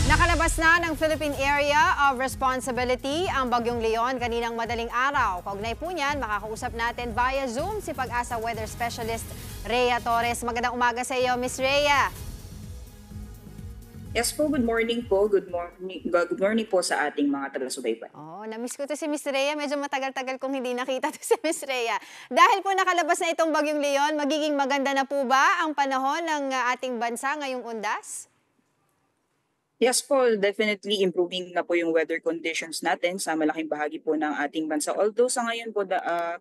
Nakalabas na ng Philippine Area of Responsibility ang Bagyong Leon kaninang madaling araw. Kaugnay po niyan, makakausap natin via Zoom si Pag-asa Weather Specialist Rhea Torres. Magandang umaga sa iyo, Miss Rhea. Yes po, good morning po. Good morning po sa ating mga taga-subaybay. Na-miss ko to si Miss Rhea. Medyo matagal-tagal kong hindi nakita to si Miss Rhea. Dahil po nakalabas na itong Bagyong Leon, magiging maganda na po ba ang panahon ng ating bansa ngayong undas? Yes po, definitely improving na po yung weather conditions natin sa malaking bahagi po ng ating bansa. Although sa ngayon po,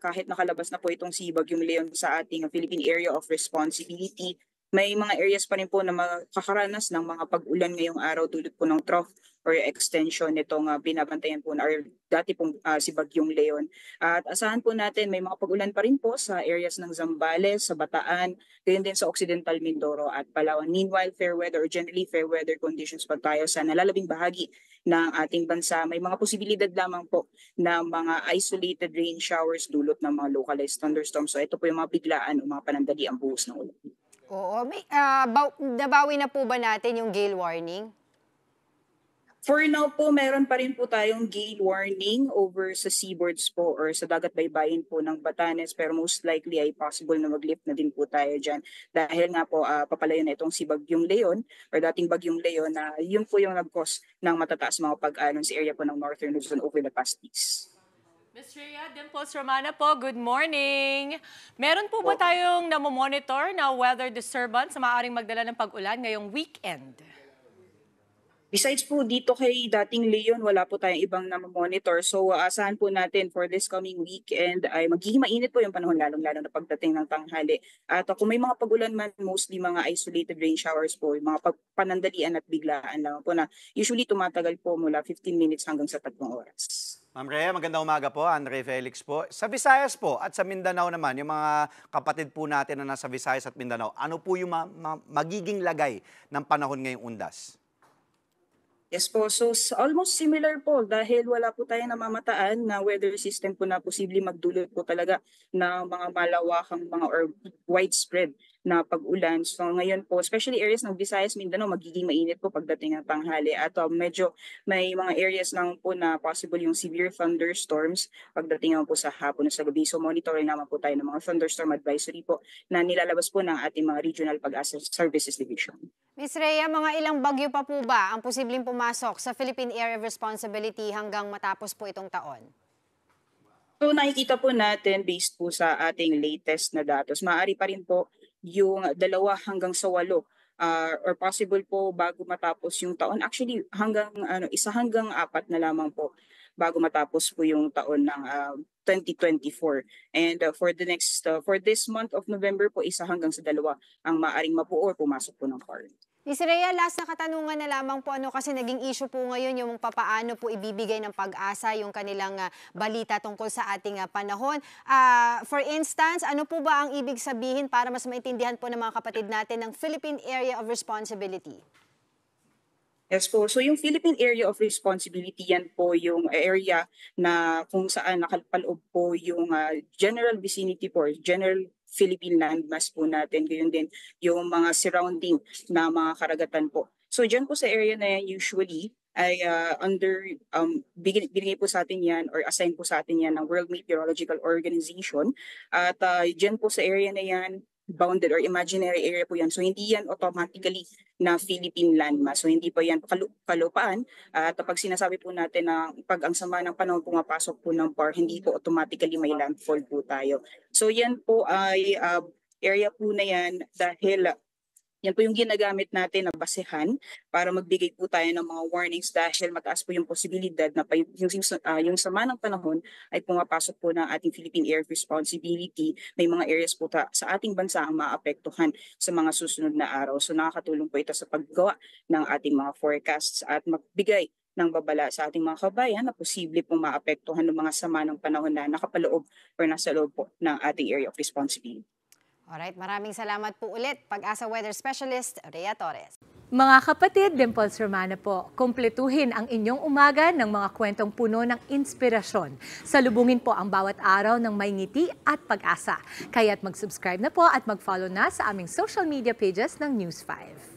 kahit nakalabas na po itong si Bagyong Leon sa ating Philippine Area of Responsibility, may mga areas pa rin po na makakaranas ng mga pag-ulan ngayong araw tulad po ng trough or extension nitong binabantayan po na dati pong si Bagyong Leon. At asahan po natin may mga pag-ulan pa rin po sa areas ng Zambales, sa Bataan, gayon din sa Occidental Mindoro at Palawan. Meanwhile, fair weather or generally fair weather conditions pa tayo sa nalalabing bahagi ng ating bansa. May mga posibilidad lamang po na mga isolated rain showers dulot ng mga localized thunderstorms. So ito po yung mga biglaan o mga panandali ang buhos ng ulan. Oo, nabawi na po ba natin yung gale warning? For now po, meron pa rin po tayong gale warning over sa seaboards po or sa dagat baybayin po ng Batanes, pero most likely ay possible na mag-lift na din po tayo dyan. Dahil nga po papalayo na itong si Bagyong Leon or dating Bagyong Leon na yun po yung nag-cause ng matataas mga pag-alon sa area po ng Northern Luzon over the past weeks. Ms. Rhea, Dimples Romana po, good morning. Meron po ba tayong namomonitor na weather disturbance na maaaring magdala ng pag-ulan ngayong weekend? Besides po dito kay dating Leon, wala po tayong ibang namomonitor. So asahan po natin for this coming weekend ay magiging mainit po yung panahon lalong-lalo na pagdating ng tanghali. At kung may mga pag-ulan man, mostly mga isolated rain showers po, yung mga panandalian at biglaan lang po na usually tumatagal po mula 15 minutes hanggang sa 3 oras. Ma'am Rhea, magandang umaga po. Andre Felix po. Sa Visayas po at sa Mindanao naman, yung mga kapatid po natin na nasa Visayas at Mindanao, ano po yung magiging lagay ng panahon ngayong undas? Yes po, so almost similar po dahil wala po tayong namamataan na weather system po na posibleng magdulot po talaga ng mga malawakang mga or widespread na pag-ulan. So ngayon po, especially areas ng Visayas, Mindanao, magiging mainit po pagdating ng tanghali. At medyo may mga areas lang po na possible yung severe thunderstorms pagdating naman po sa hapon o sa gabi. So monitoring naman po tayo ng mga thunderstorm advisory po na nilalabas po ng ating mga Regional Pag-asa Services Division. Ms. Rhea, mga ilang bagyo pa po ba ang posibleng pumasok sa Philippine Area of Responsibility hanggang matapos po itong taon? So nakikita po natin based po sa ating latest na datos, maaari pa rin po yung 2 hanggang sa 8 or possible po bago matapos yung taon. Actually hanggang 1 hanggang 4 na lamang po bago matapos po yung taon ng 2024. And for this month of November po 1 hanggang sa 2 ang maaring mabuo or pumasok po ng foreign. Ms. Rhea, last na katanungan na lamang po, kasi naging issue po ngayon yung papaano po ibibigay ng Pag-asa yung kanilang balita tungkol sa ating panahon. For instance, ano po ba ang ibig sabihin para mas maintindihan po ng mga kapatid natin ng Philippine Area of Responsibility? Yes po. So yung Philippine Area of Responsibility, yan po yung area na kung saan nakalpaloob po yung general vicinity po, general Philippine landmass po natin. Gayon din yung mga surrounding na mga karagatan po. So dyan po sa area na yan usually ay binigay po sa atin yan or assign po sa atin yan ng World Meteorological Organization. At dyan po sa area na yan, bounded or imaginary area po yan. So hindi yan automatically na Philippine landmass. So hindi po yan kalupaan. At pag sinasabi po natin na pag ang sama ng panahon pumapasok po ng PAR, hindi po automatically may landfall po tayo. So yan po ay area po na yan dahil yan po yung ginagamit natin na basehan para magbigay po tayo ng mga warnings dahil mataas po yung posibilidad na yung sama ng panahon ay pumapasok po ng ating Philippine Area of Responsibility. May mga areas po sa ating bansa ang maapektuhan sa mga susunod na araw. So nakakatulong po ito sa paggawa ng ating mga forecasts at magbigay ng babala sa ating mga kabayan na posible pong maapektuhan ng mga sama ng panahon na nakapaloob o nasa loob po ng ating Area of Responsibility. Alright, maraming salamat po ulit, Pag-asa Weather Specialist Rhea Torres. Mga kapatid, Dimples Romana po, kumpletuhin ang inyong umaga ng mga kwentong puno ng inspirasyon. Salubungin po ang bawat araw ng may ngiti at pag-asa. Kaya't mag-subscribe na po at mag-follow na sa aming social media pages ng News 5.